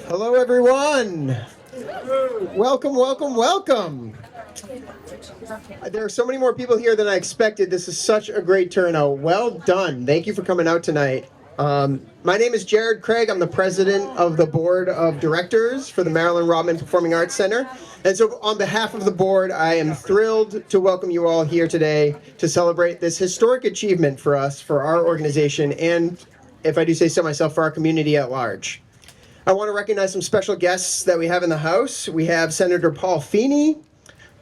Hello, everyone. Welcome, welcome, welcome. There are so many more people here than I expected. This is such a great turnout. Well done. Thank you for coming out tonight. My name is Jared Craig. I'm the president of the board of directors for the Marilyn Rodman Performing Arts Center. And so on behalf of the board, I am thrilled to welcome you all here today to celebrate this historic achievement for us, for our organization, and, if I do say so myself, for our community at large. I want to recognize some special guests that we have in the house. We have Senator Paul Feeney.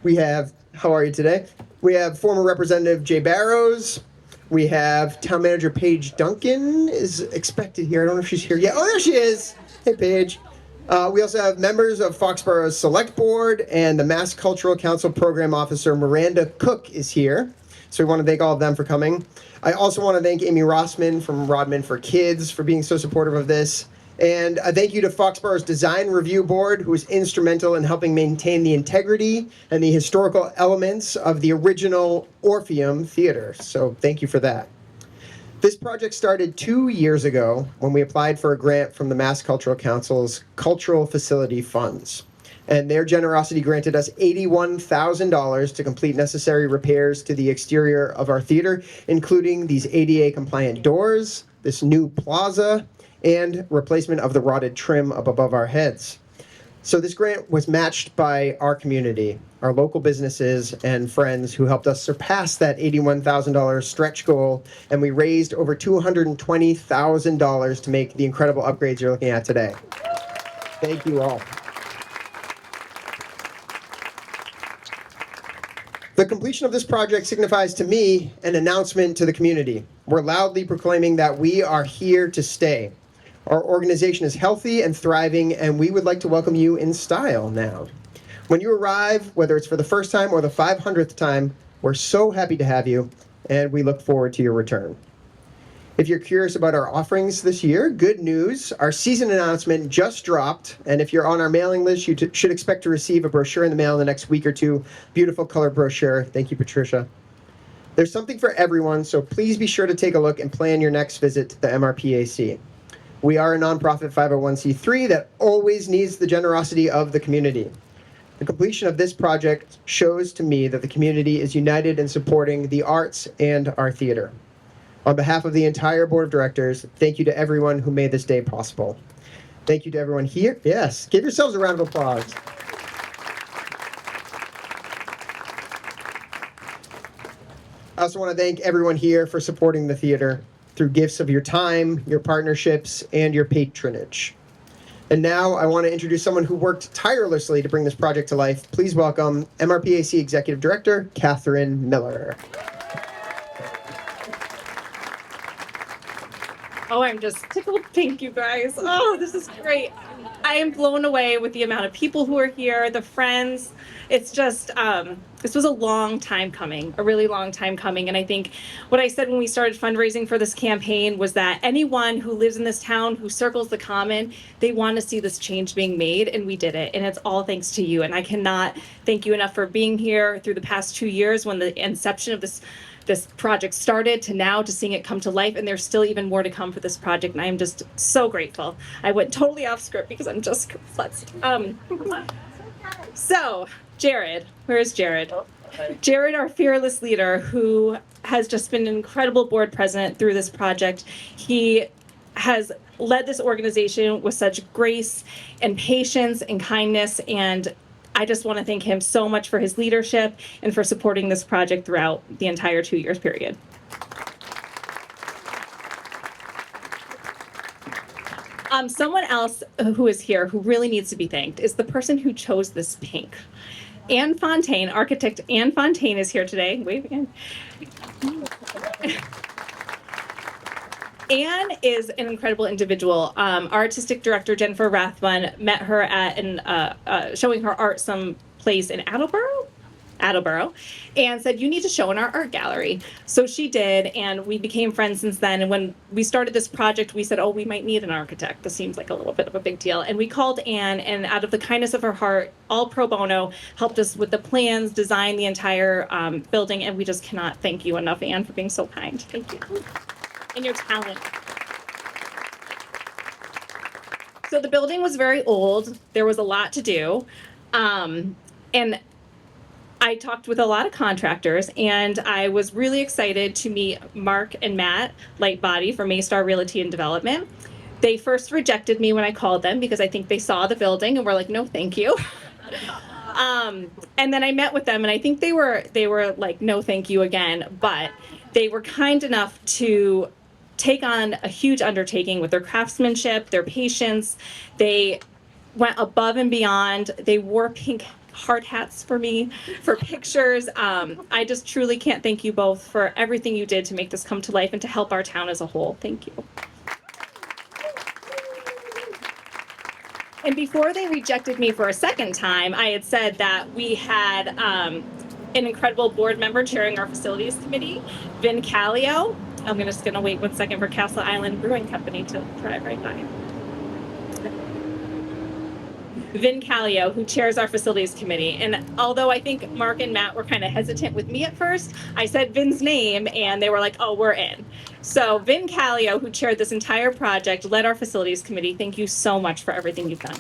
We have, how are you today? We have former Representative Jay Barrows. We have Town Manager Paige Duncan is expected here. I don't know if she's here yet. Oh, there she is. Hey, Paige. We also have members of Foxborough's Select Board, and the Mass Cultural Council Program Officer Miranda Cook is here. So we want to thank all of them for coming. I also want to thank Amy Rossman from Rodman for Kids for being so supportive of this. And a thank you to Foxborough's Design Review Board, who was instrumental in helping maintain the integrity and the historical elements of the original Orpheum Theater. So thank you for that. This project started 2 years ago when we applied for a grant from the Mass Cultural Council's Cultural Facility Funds. And their generosity granted us $81,000 to complete necessary repairs to the exterior of our theater, including these ADA-compliant doors, this new plaza, and replacement of the rotted trim up above our heads. So this grant was matched by our community, our local businesses and friends who helped us surpass that $81,000 stretch goal, and we raised over $220,000 to make the incredible upgrades you're looking at today. Thank you all. The completion of this project signifies to me an announcement to the community. We're loudly proclaiming that we are here to stay. Our organization is healthy and thriving, and we would like to welcome you in style now. When you arrive, whether it's for the first time or the 500th time, we're so happy to have you, and we look forward to your return. If you're curious about our offerings this year, good news. Our season announcement just dropped, and if you're on our mailing list, you should expect to receive a brochure in the mail in the next week or two. Beautiful color brochure. Thank you, Patricia. There's something for everyone, so please be sure to take a look and plan your next visit to the MRPAC. We are a nonprofit 501c3 that always needs the generosity of the community. The completion of this project shows to me that the community is united in supporting the arts and our theater. On behalf of the entire board of directors, thank you to everyone who made this day possible. Thank you to everyone here. Yes, give yourselves a round of applause. I also want to thank everyone here for supporting the theater through gifts of your time, your partnerships, and your patronage. And now I want to introduce someone who worked tirelessly to bring this project to life. Please welcome MRPAC Executive Director, Catherine Miller. Oh, I'm just tickled pink, you guys. Oh, this is great. I am blown away with the amount of people who are here, the friends. It's just, this was a long time coming, a really long time coming. And I think what I said when we started fundraising for this campaign was that anyone who lives in this town, who circles the common, they want to see this change being made, and we did it. And it's all thanks to you. And I cannot thank you enough for being here through the past 2 years when the inception of this project started to now, to seeing it come to life, and there's still even more to come for this project, and I am just so grateful. I went totally off script because I'm just so Jared, where is Jared? Jared, our fearless leader, who has just been an incredible board president through this project. He has led this organization with such grace and patience and kindness, and I just want to thank him so much for his leadership and for supporting this project throughout the entire 2 years period. Someone else who is here who really needs to be thanked is the person who chose this pink. Anne Fontaine, architect Anne Fontaine, is here today. Wave again. Anne is an incredible individual. Our artistic director, Jennifer Rathbun, met her at showing her art someplace in Attleboro. Attleboro, and said, you need to show in our art gallery. So she did, and we became friends since then. And when we started this project, we said, oh, we might need an architect. This seems like a little bit of a big deal. And we called Anne, and out of the kindness of her heart, all pro bono, helped us with the plans, design the entire building. And we just cannot thank you enough, Anne, for being so kind. Thank you. And your talent. So the building was very old. There was a lot to do. And I talked with a lot of contractors, and I was really excited to meet Mark and Matt Lightbody from Maystar Realty and Development. They first rejected me when I called them because I think they saw the building and were like, no, thank you. And then I met with them, and I think they were like, no, thank you again. But they were kind enough to take on a huge undertaking with their craftsmanship, their patience. They went above and beyond. They wore pink hard hats for me for pictures. I just truly can't thank you both for everything you did to make this come to life and to help our town as a whole. Thank you. And before they rejected me for a second time, I had said that we had an incredible board member chairing our facilities committee, Vin Callio. I'm just gonna wait 1 second for Castle Island Brewing Company to drive right by. Vin Callio, who chairs our facilities committee. And although I think Mark and Matt were kind of hesitant with me at first, I said Vin's name and they were like, oh, we're in. So Vin Callio, who chaired this entire project, led our facilities committee. Thank you so much for everything you've done.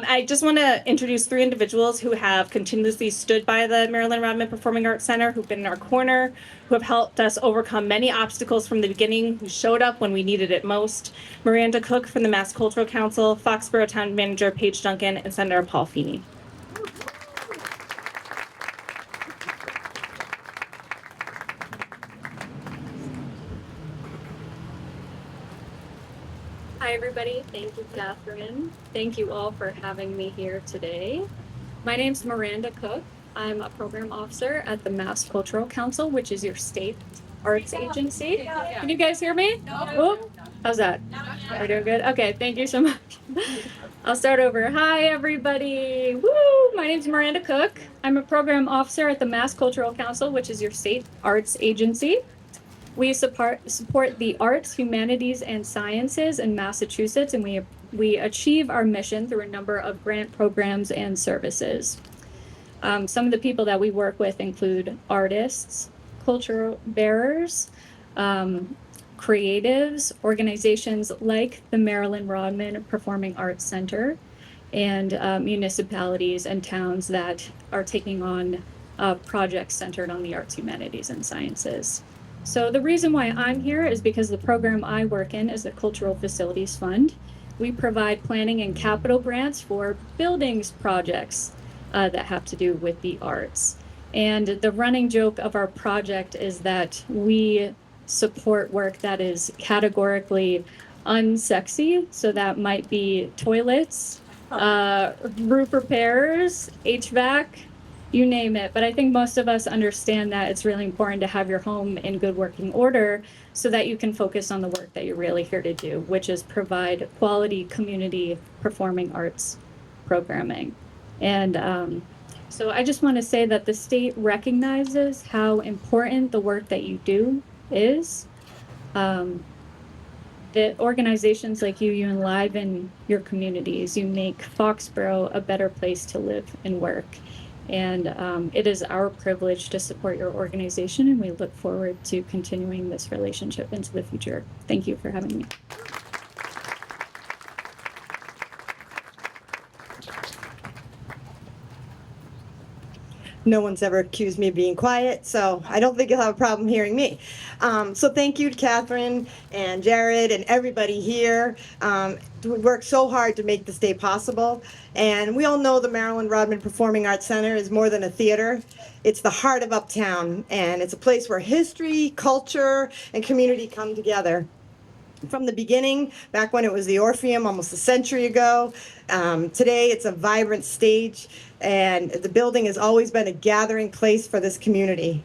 I just want to introduce 3 individuals who have continuously stood by the Marilyn Rodman Performing Arts Center, who've been in our corner, who have helped us overcome many obstacles from the beginning, who showed up when we needed it most. Miranda Cook from the Mass Cultural Council, Foxborough Town Manager Paige Duncan, and Senator Paul Feeney. Hi, everybody. Thank you, Catherine. Thank you all for having me here today. My name's Miranda Cook. I'm a program officer at the Mass Cultural Council, which is your state arts agency. Can you guys hear me? No. How's that? Are we doing good? Okay, thank you so much. I'll start over. Hi, everybody. Woo! My name's Miranda Cook. I'm a program officer at the Mass Cultural Council, which is your state arts agency. We support the arts, humanities, and sciences in Massachusetts, and we achieve our mission through a number of grant programs and services. Some of the people that we work with include artists, cultural bearers, creatives, organizations like the Marilyn Rodman Performing Arts Center, and municipalities and towns that are taking on projects centered on the arts, humanities, and sciences. So the reason why I'm here is because the program I work in is the Cultural Facilities Fund. We provide planning and capital grants for buildings projects that have to do with the arts. And the running joke of our project is that we support work that is categorically unsexy. So that might be toilets, roof repairs, HVAC, you name it. But I think most of us understand that it's really important to have your home in good working order so that you can focus on the work that you're really here to do, which is provide quality community performing arts programming. And so I just want to say that the state recognizes how important the work that you do is. That organizations like you enliven your communities. You make Foxborough a better place to live and work. And it is our privilege to support your organization, and we look forward to continuing this relationship into the future. Thank you for having me. No one's ever accused me of being quiet, so I don't think you'll have a problem hearing me. So thank you to Catherine and Jared and everybody here. We worked so hard to make this day possible. And we all know the Marilyn Rodman Performing Arts Center is more than a theater. It's the heart of Uptown, and it's a place where history, culture, and community come together. From the beginning, back when it was the Orpheum almost a century ago, today it's a vibrant stage, and the building has always been a gathering place for this community.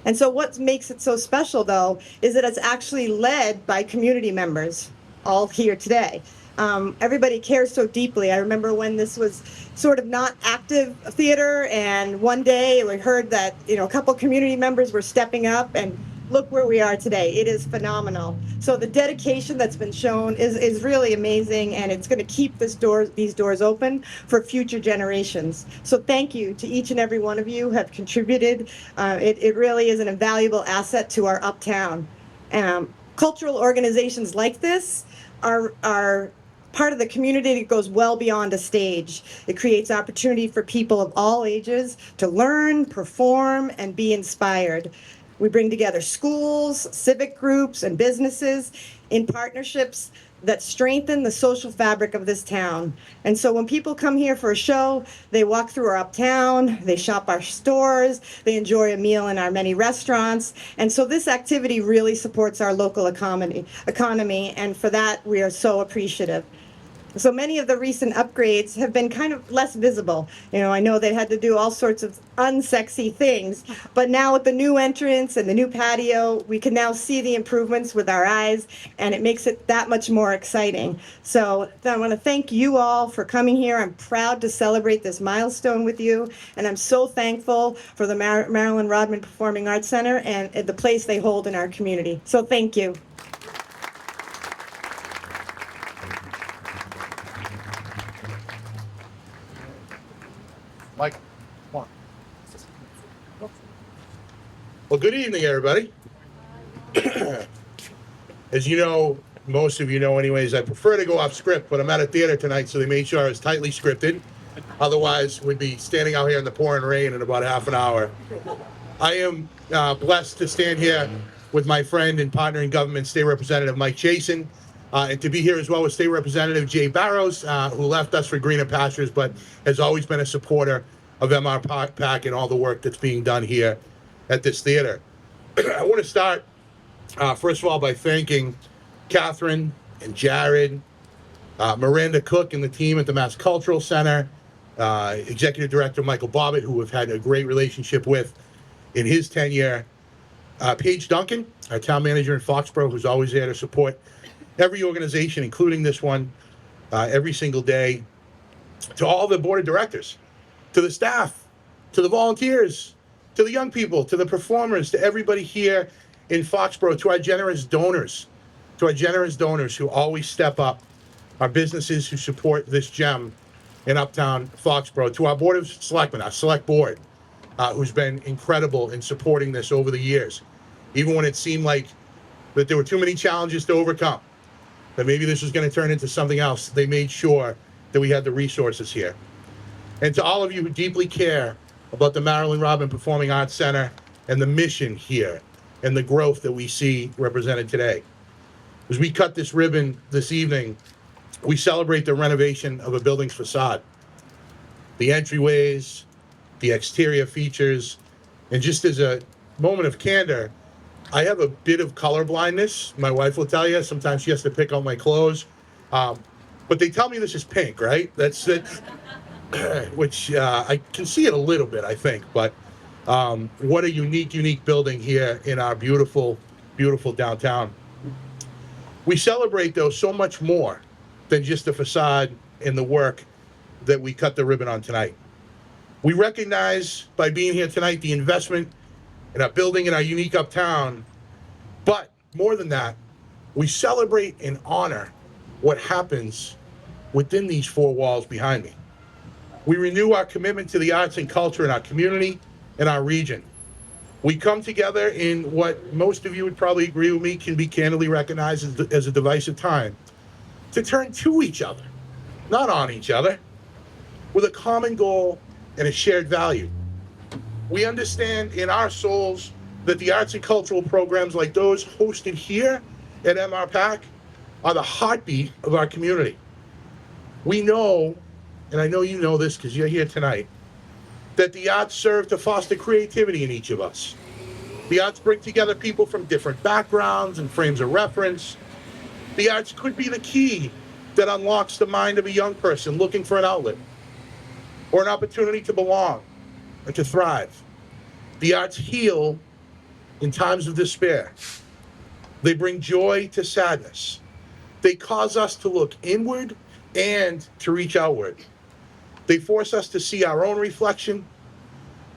And so what makes it so special, though, is that it's actually led by community members, all here today. Everybody cares so deeply. I remember when this was sort of not active theater, and one day we heard that, you know, a couple community members were stepping up, and look where we are today. It is phenomenal. So the dedication that's been shown is really amazing, and it's going to keep these doors open for future generations. So thank you to each and every one of you who have contributed. It really is an invaluable asset to our uptown. Cultural organizations like this are part of the community that goes well beyond a stage. It creates opportunity for people of all ages to learn, perform, and be inspired. We bring together schools, civic groups, and businesses in partnerships that strengthen the social fabric of this town. And so when people come here for a show, they walk through our uptown, they shop our stores, they enjoy a meal in our many restaurants. And so this activity really supports our local economy, and for that, we are so appreciative. So many of the recent upgrades have been kind of less visible. You know, I know they had to do all sorts of unsexy things, but now with the new entrance and the new patio, we can now see the improvements with our eyes, and it makes it that much more exciting. So I want to thank you all for coming here. I'm proud to celebrate this milestone with you, and I'm so thankful for the Marilyn Rodman Performing Arts Center and the place they hold in our community. So thank you. Mike, come on. Well, good evening, everybody. As you know, most of you know anyways, I prefer to go off script, but I'm at a theater tonight, so they made sure I was tightly scripted. Otherwise, we'd be standing out here in the pouring rain in about half an hour. I am blessed to stand here with my friend and partner in government, State Representative Mike Jason, and to be here as well with State Representative Jay Barrows, who left us for greener pastures, but has always been a supporter of MRPAC and all the work that's being done here at this theater. I want to start, first of all, by thanking Catherine and Jared, Miranda Cook and the team at the Mass Cultural Center, Executive Director Michael Bobbitt, who we've had a great relationship with in his tenure, Paige Duncan, our town manager in Foxborough, who's always there to support every organization, including this one, every single day, to all the board of directors, to the staff, to the volunteers, to the young people, to the performers, to everybody here in Foxborough, to our generous donors, who always step up, our businesses who support this gem in Uptown Foxborough, to our Board of Selectmen, our select board, who's been incredible in supporting this over the years. Even when it seemed like that there were too many challenges to overcome, that maybe this was going to turn into something else, they made sure that we had the resources here. And to all of you who deeply care about the Marilyn Rodman Performing Arts Center and the mission here and the growth that we see represented today. As we cut this ribbon this evening, we celebrate the renovation of a building's facade, the entryways, the exterior features, and just as a moment of candor, I have a bit of color blindness. My wife will tell you, sometimes she has to pick out my clothes. But they tell me this is pink, right? That's it, which I can see it a little bit, I think. But what a unique building here in our beautiful, beautiful downtown. We celebrate, though, so much more than just the facade and the work that we cut the ribbon on tonight. We recognize by being here tonight the investment in our building in our unique uptown, but more than that, we celebrate and honor what happens within these four walls behind me. We renew our commitment to the arts and culture in our community and our region. We come together in what most of you would probably agree with me can be candidly recognized as a divisive time, to turn to each other, not on each other, with a common goal and a shared value. We understand in our souls that the arts and cultural programs like those hosted here at MRPAC are the heartbeat of our community. We know, and I know you know this because you're here tonight, that the arts serve to foster creativity in each of us. The arts bring together people from different backgrounds and frames of reference. The arts could be the key that unlocks the mind of a young person looking for an outlet or an opportunity to belong and to thrive. The arts heal in times of despair. They bring joy to sadness. They cause us to look inward and to reach outward. They force us to see our own reflection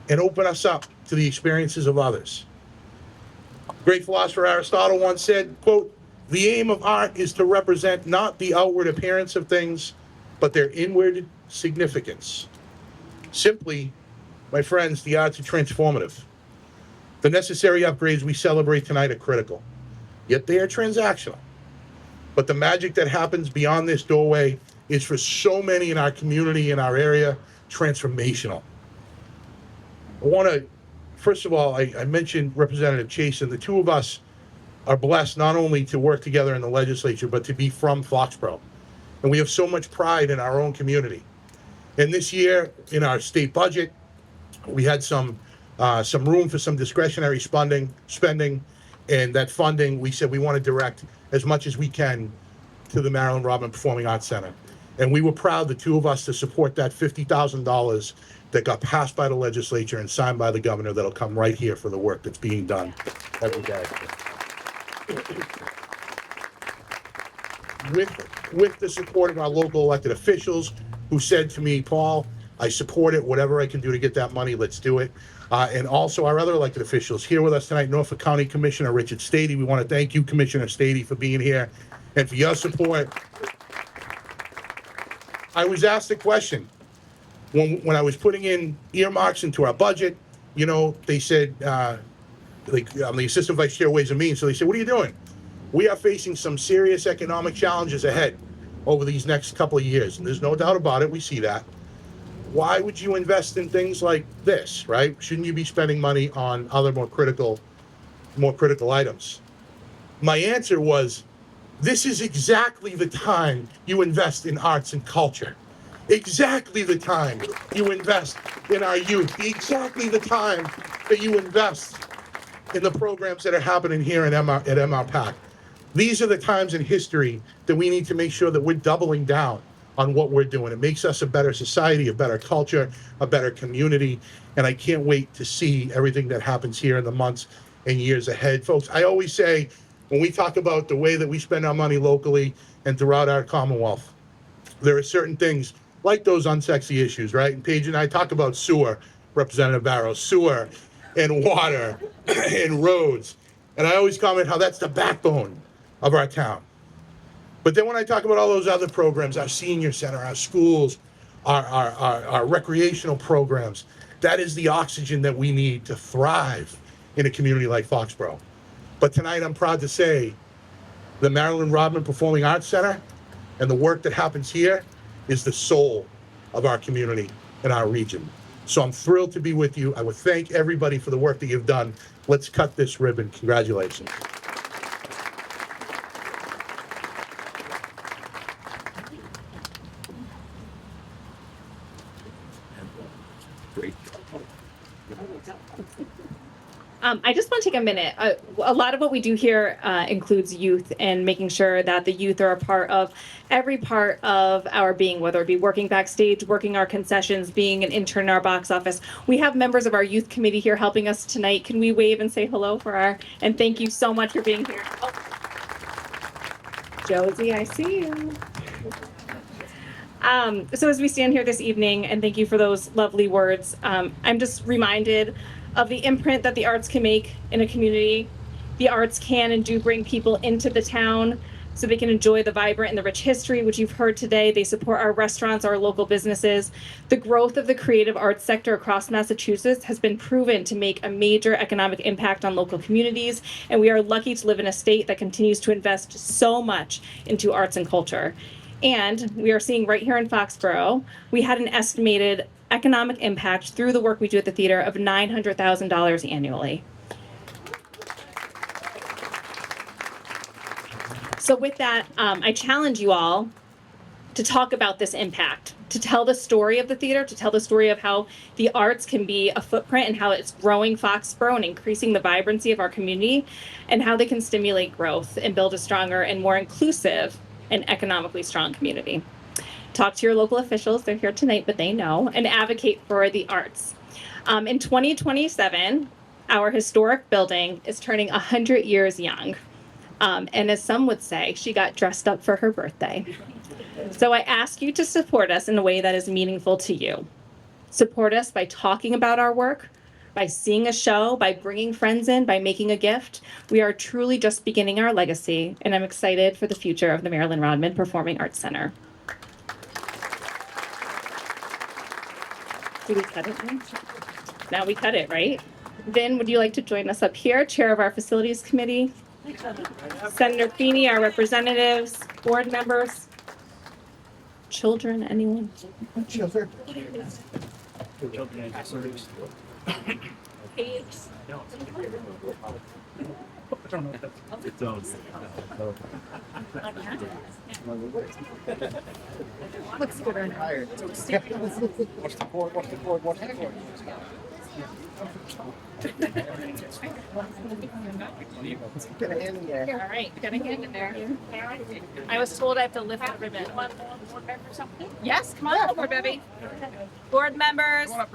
and open us up to the experiences of others. Great philosopher Aristotle once said, quote, "The aim of art is to represent not the outward appearance of things, but their inward significance." Simply, my friends, the arts are transformative. The necessary upgrades we celebrate tonight are critical, yet they are transactional. But the magic that happens beyond this doorway is, for so many in our community, in our area, transformational. I want to, first of all, I mentioned Representative Chasen. The two of us are blessed not only to work together in the legislature, but to be from Foxborough. And we have so much pride in our own community. And this year, in our state budget, we had some room for some discretionary spending, and that funding, we said we want to direct as much as we can to the Marilyn Rodman Performing Arts Center. And we were proud, the two of us, to support that $50,000 that got passed by the legislature and signed by the governor that'll come right here for the work that's being done every day. With the support of our local elected officials, who said to me, "Paul, I support it. Whatever I can do to get that money, let's do it." And also our other elected officials here with us tonight, Norfolk County Commissioner Richard Stady. We want to thank you, Commissioner Stady, for being here and for your support. I was asked a question when I was putting in earmarks into our budget. You know, they said, I'm the Assistant Vice Chair of Ways and Means, so they said, "What are you doing?" We are facing some serious economic challenges ahead over these next couple of years, and there's no doubt about it. We see that. Why would you invest in things like this, right? Shouldn't you be spending money on other more critical items? My answer was, this is exactly the time you invest in arts and culture. Exactly the time you invest in our youth. Exactly the time that you invest in the programs that are happening here at MRPAC. These are the times in history that we need to make sure that we're doubling down on what we're doing. It makes us a better society, a better culture, a better community, and I can't wait to see everything that happens here in the months and years ahead. Folks, I always say, when we talk about the way that we spend our money locally and throughout our Commonwealth, there are certain things like those unsexy issues, right? And Paige and I talk about sewer, Representative Barrows, sewer and water and roads. And I always comment how that's the backbone of our town. But then when I talk about all those other programs, our senior center, our schools, our recreational programs, that is the oxygen that we need to thrive in a community like Foxborough. But tonight I'm proud to say the Marilyn Rodman Performing Arts Center and the work that happens here is the soul of our community and our region. So I'm thrilled to be with you. I would thank everybody for the work that you've done. Let's cut this ribbon. Congratulations. I just want to take a minute. A lot of what we do here includes youth and making sure that the youth are a part of every part of our being, whether it be working backstage, working our concessions, being an intern in our box office. We have members of our youth committee here helping us tonight. Can we wave and say hello and thank you so much for being here. Oh. Josie, I see you. So as we stand here this evening, and thank you for those lovely words, I'm just reminded of the imprint that the arts can make in a community. The arts can and do bring people into the town so they can enjoy the vibrant and the rich history, which you've heard today. They support our restaurants, our local businesses. The growth of the creative arts sector across Massachusetts has been proven to make a major economic impact on local communities, and we are lucky to live in a state that continues to invest so much into arts and culture. And we are seeing right here in Foxborough, we had an estimated economic impact through the work we do at the theater of $900,000 annually. So with that, I challenge you all to talk about this impact, to tell the story of the theater, to tell the story of how the arts can be a footprint and how it's growing Foxborough and increasing the vibrancy of our community, and how they can stimulate growth and build a stronger and more inclusive and economically strong community. Talk to your local officials, they're here tonight, but they know, and advocate for the arts. In 2027, our historic building is turning 100 years young. And as some would say, she got dressed up for her birthday. So I ask you to support us in a way that is meaningful to you. Support us by talking about our work, by seeing a show, by bringing friends in, by making a gift. We are truly just beginning our legacy, and I'm excited for the future of the Marilyn Rodman Performing Arts Center. Do we cut it now? Now we cut it, right? Vin, would you like to join us up here, Chair of our Facilities Committee? Senator Feeney, our representatives, board members, children, anyone? Children. Looks good right now. Watch the cord, watch the cord, watch the cord. Get a hand in there. All right, got a hand in there. I was told I have to lift the ribbon. Yes, come on over, baby. Board members. All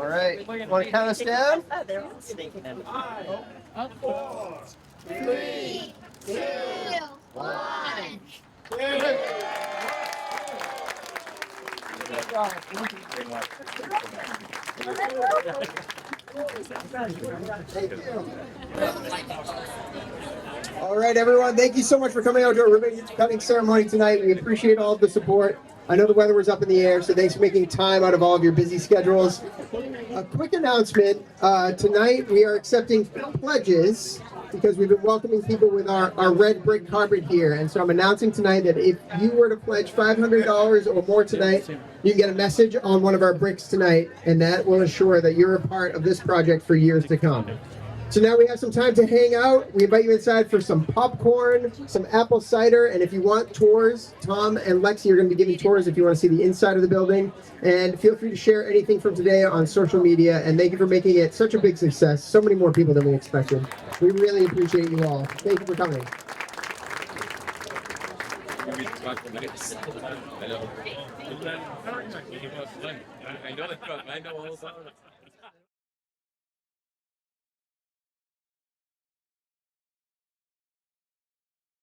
right. Want to count us down? 4, 3, 2, 1. All right, everyone. Thank you so much for coming out to our ribbon cutting ceremony tonight. We appreciate all of the support. I know the weather was up in the air, so thanks for making time out of all of your busy schedules. A quick announcement. Tonight we are accepting pledges because we've been welcoming people with our red brick carpet here. And so I'm announcing tonight that if you were to pledge $500 or more tonight, you can get a message on one of our bricks tonight, and that will ensure that you're a part of this project for years to come. So now we have some time to hang out. We invite you inside for some popcorn, some apple cider, and if you want tours, Tom and Lexi are going to be giving tours if you want to see the inside of the building. And feel free to share anything from today on social media, and thank you for making it such a big success. So many more people than we expected. We really appreciate you all. Thank you for coming. I know all the time.